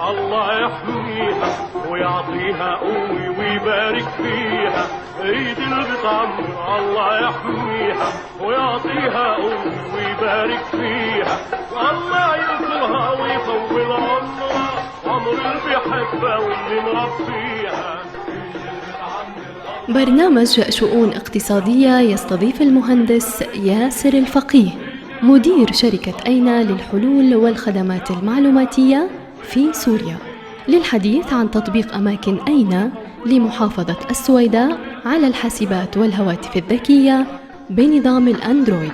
الله يحميها ويعطيها قوي ويبارك فيها. ايد اللي بتعمر الله يحميها ويعطيها قوي ويبارك فيها. والله ينصرها ويطول عمرها، عمر اللي بيحبها واللي مربيها. برنامج شؤون اقتصادية يستضيف المهندس ياسر الفقيه، مدير شركة أينا للحلول والخدمات المعلوماتية في سوريا، للحديث عن تطبيق أماكن أينا لمحافظة السويداء على الحاسبات والهواتف الذكية بنظام الأندرويد.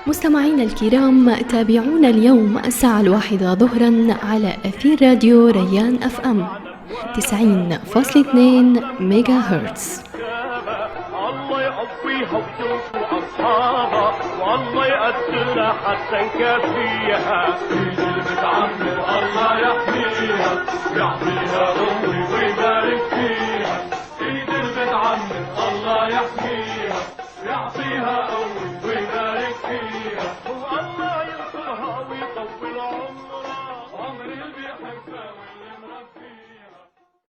مستمعينا الكرام، تابعونا اليوم الساعة 1 ظهرا على أثير راديو ريان FM 90.2 ميجا هرتز. الله يقويها وينصر أصحابها، والله يقدرها حتى نكافيها. ايد اللي بتعمر الله يحميها ويعطيها